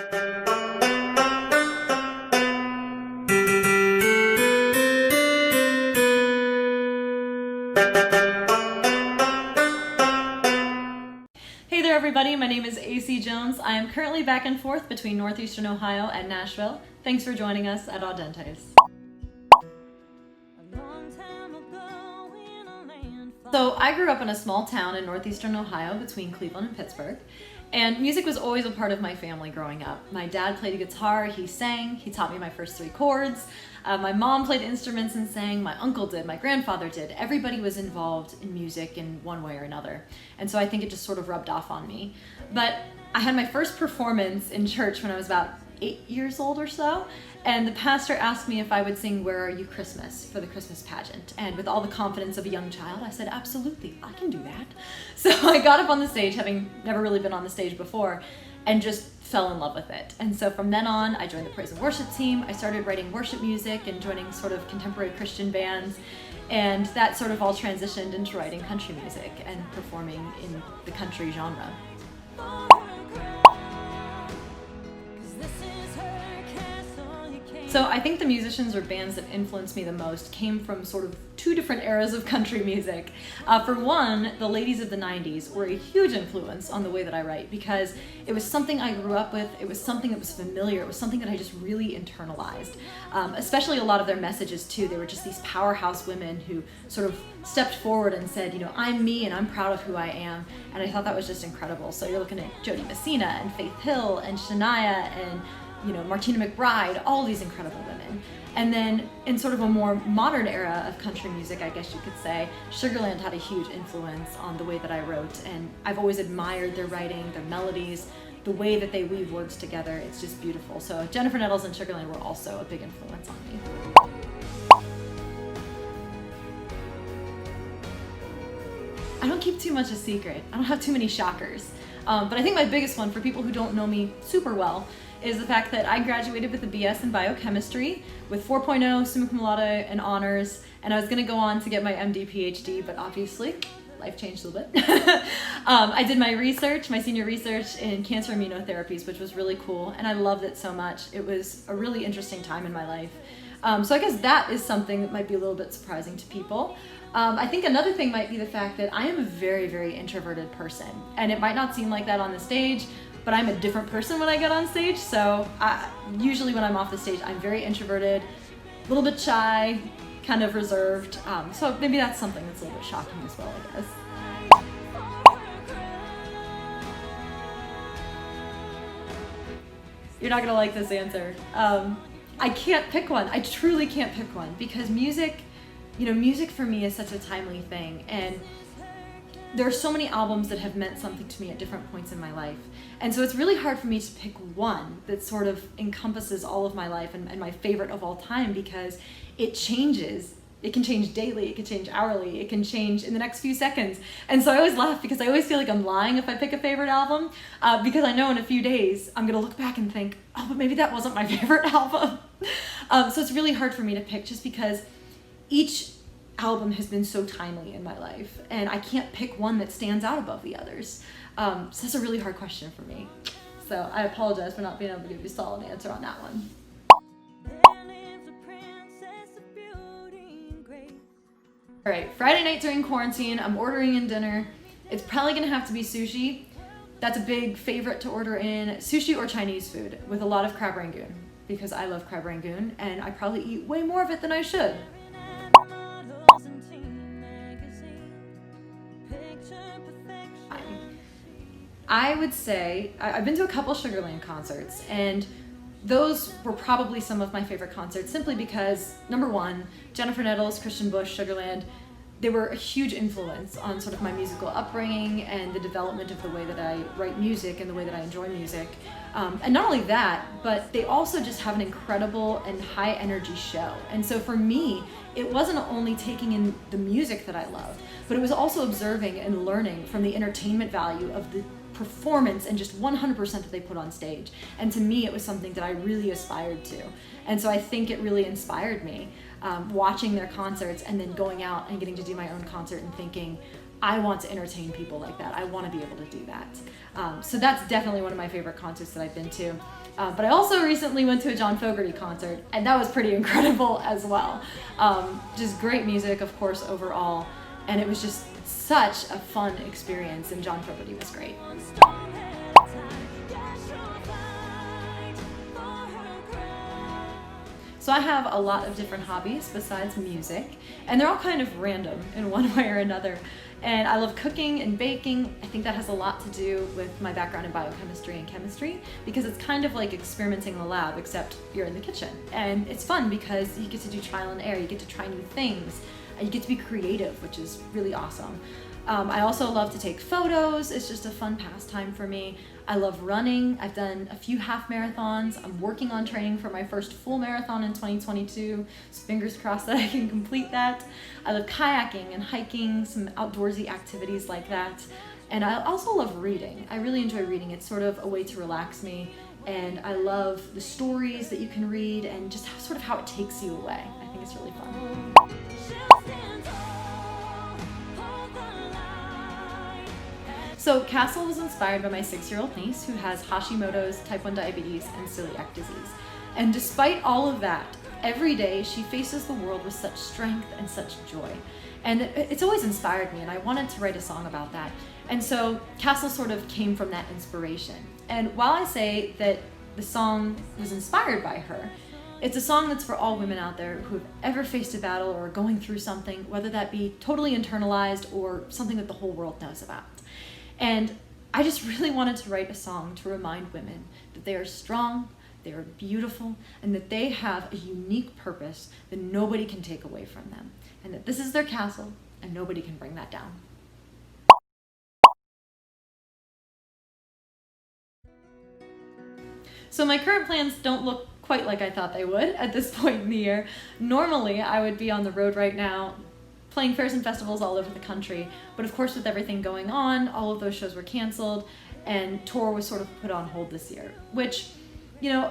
Hey there everybody, my name is AC Jones. I am currently back and forth between Northeastern Ohio and Nashville. Thanks for joining us at Audentes. So I grew up in a small town in Northeastern Ohio between Cleveland and Pittsburgh, and music was always a part of my family growing up. My dad played a guitar, he sang, he taught me my first 3 chords. My mom played instruments and sang, my uncle did, my grandfather did. Everybody was involved in music in one way or another. And so I think it just sort of rubbed off on me. But I had my first performance in church when I was about 8 years old or so, and the pastor asked me if I would sing Where Are You Christmas for the Christmas pageant. And with all the confidence of a young child, I said, absolutely, I can do that. So I got up on the stage, having never really been on the stage before, and just fell in love with it. And so from then on, I joined the praise and worship team. I started writing worship music and joining sort of contemporary Christian bands. And that sort of all transitioned into writing country music and performing in the country genre. So I think the musicians or bands that influenced me the most came from sort of 2 different eras of country music. For one, the ladies of the 90s were a huge influence on the way that I write because it was something I grew up with, it was something that was familiar, it was something that I just really internalized. Especially a lot of their messages too. They were just these powerhouse women who sort of stepped forward and said, you know, I'm me and I'm proud of who I am. And I thought that was just incredible. So you're looking at Jody Messina and Faith Hill and Shania and Martina McBride, all these incredible women. And then in sort of a more modern era of country music, I guess you could say, Sugarland had a huge influence on the way that I wrote, and I've always admired their writing, their melodies, the way that they weave words together. It's just beautiful. So Jennifer Nettles and Sugarland were also a big influence on me. I don't keep too much a secret. I don't have too many shockers. But I think my biggest one for people who don't know me super well is the fact that I graduated with a BS in biochemistry with 4.0 summa cum laude and honors, and I was going to go on to get my MD PhD, but obviously life changed a little bit. I did my research, my senior research in cancer immunotherapies, which was really cool, and I loved it so much. It was a really interesting time in my life. So I guess that is something that might be a little bit surprising to people. I think another thing might be the fact that I am a very, very introverted person, and it might not seem like that on the stage, but I'm a different person when I get on stage. So usually when I'm off the stage, I'm very introverted, a little bit shy, kind of reserved. So maybe that's something that's a little bit shocking as well, I guess. You're not gonna like this answer. I can't pick one. I truly can't pick one because music for me is such a timely thing, and there are so many albums that have meant something to me at different points in my life. And so it's really hard for me to pick one that sort of encompasses all of my life and my favorite of all time, because it changes. It can change daily, it can change hourly, it can change in the next few seconds. And so I always laugh because I always feel like I'm lying if I pick a favorite album, because I know in a few days I'm gonna look back and think, oh, but maybe that wasn't my favorite album. So it's really hard for me to pick just because each album has been so timely in my life, and I can't pick one that stands out above the others. So that's a really hard question for me. So I apologize for not being able to give you a solid answer on that one. All right, Friday night during quarantine, I'm ordering in dinner. It's probably gonna have to be sushi. That's a big favorite to order in, sushi or Chinese food with a lot of crab rangoon, because I love crab rangoon and I probably eat way more of it than I should. I would say, I've been to a couple Sugarland concerts, and those were probably some of my favorite concerts simply because, number one, Jennifer Nettles, Christian Bush, Sugarland, they were a huge influence on sort of my musical upbringing and the development of the way that I write music and the way that I enjoy music. And not only that, but they also just have an incredible and high energy show. And so for me, it wasn't only taking in the music that I loved, but it was also observing and learning from the entertainment value of the performance and just 100% that they put on stage. And to me, it was something that I really aspired to. And so I think it really inspired me, watching their concerts and then going out and getting to do my own concert and thinking, I want to entertain people like that. I want to be able to do that. So that's definitely one of my favorite concerts that I've been to. But I also recently went to a John Fogerty concert, and that was pretty incredible as well. Just great music, of course, overall, and it was just such a fun experience, and John Fogerty was great. So I have a lot of different hobbies besides music, and they're all kind of random in one way or another. And I love cooking and baking. I think that has a lot to do with my background in biochemistry and chemistry, because it's kind of like experimenting in the lab, except you're in the kitchen. And it's fun because you get to do trial and error, you get to try new things, and you get to be creative, which is really awesome. I also love to take photos. It's just a fun pastime for me. I love running. I've done a few half marathons. I'm working on training for my first full marathon in 2022. So fingers crossed that I can complete that. I love kayaking and hiking, some outdoorsy activities like that. And I also love reading. I really enjoy reading. It's sort of a way to relax me. And I love the stories that you can read and just sort of how it takes you away. I think it's really fun. So Castle was inspired by my 6-year-old niece who has Hashimoto's, type 1 diabetes, and celiac disease. And despite all of that, every day she faces the world with such strength and such joy. And it's always inspired me, and I wanted to write a song about that. And so Castle sort of came from that inspiration. And while I say that the song was inspired by her, it's a song that's for all women out there who have ever faced a battle or are going through something, whether that be totally internalized or something that the whole world knows about. And I just really wanted to write a song to remind women that they are strong, they are beautiful, and that they have a unique purpose that nobody can take away from them. And that this is their castle, and nobody can bring that down. So my current plans don't look quite like I thought they would at this point in the year. Normally, I would be on the road right now, playing fairs and festivals all over the country, but of course with everything going on, all of those shows were canceled, and tour was sort of put on hold this year, which, you know,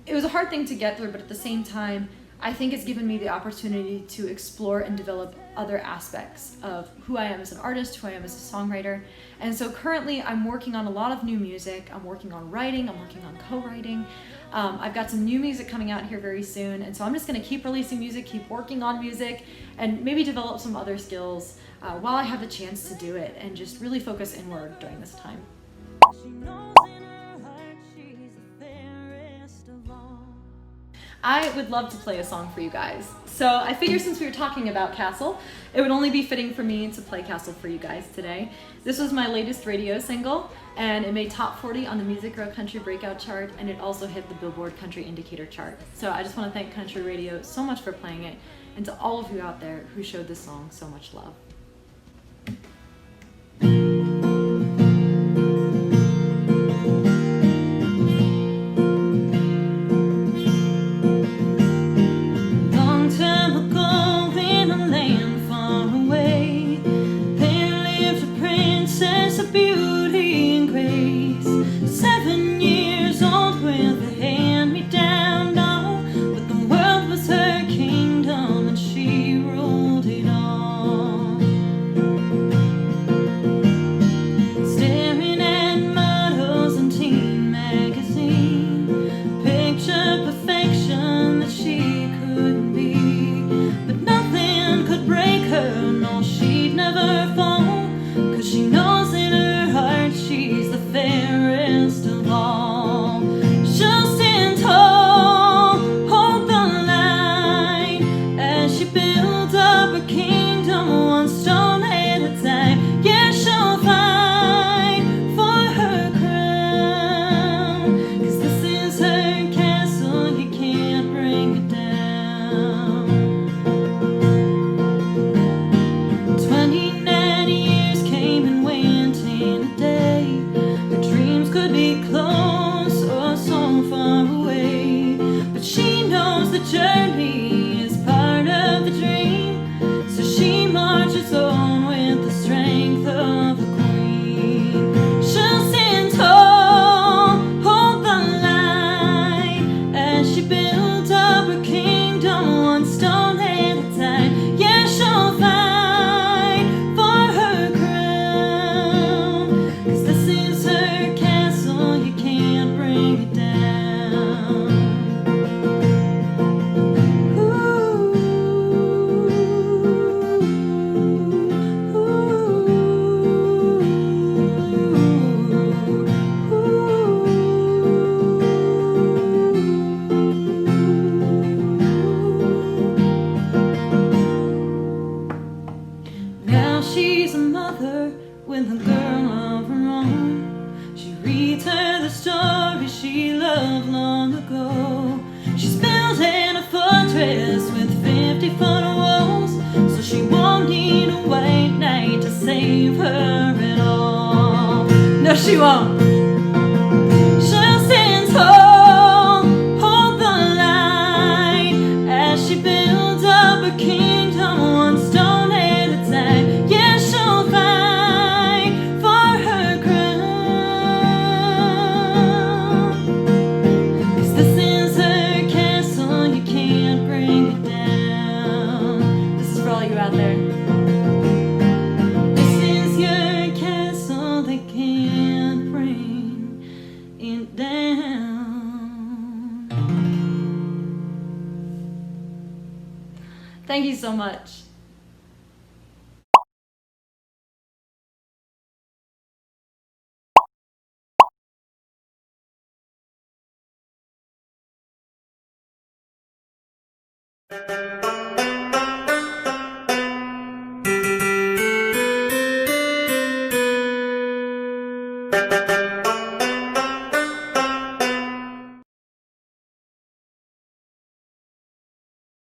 it was a hard thing to get through, but at the same time, I think it's given me the opportunity to explore and develop other aspects of who I am as an artist, who I am as a songwriter. And so currently I'm working on a lot of new music. I'm working on writing, I'm working on co-writing. I've got some new music coming out here very soon, and so I'm just gonna keep releasing music, keep working on music, and maybe develop some other skills while I have the chance to do it, and just really focus inward during this time. I would love to play a song for you guys. So I figure since we were talking about Castle, it would only be fitting for me to play Castle for you guys today. This was my latest radio single, and it made top 40 on the Music Row Country Breakout chart, and it also hit the Billboard Country Indicator chart. So I just want to thank Country Radio so much for playing it, and to all of you out there who showed this song so much love. of long ago. She's building a fortress with 50-foot walls, so she won't need a white knight to save her at all. No, she won't. She'll stand tall, hold the line, as she builds up a kingdom one stone at a time. Yeah, she'll fight for her crown, 'cause this is her castle, you can't bring it down. This is for all you out there. This is your castle, they can't bring it down. Thank you so much.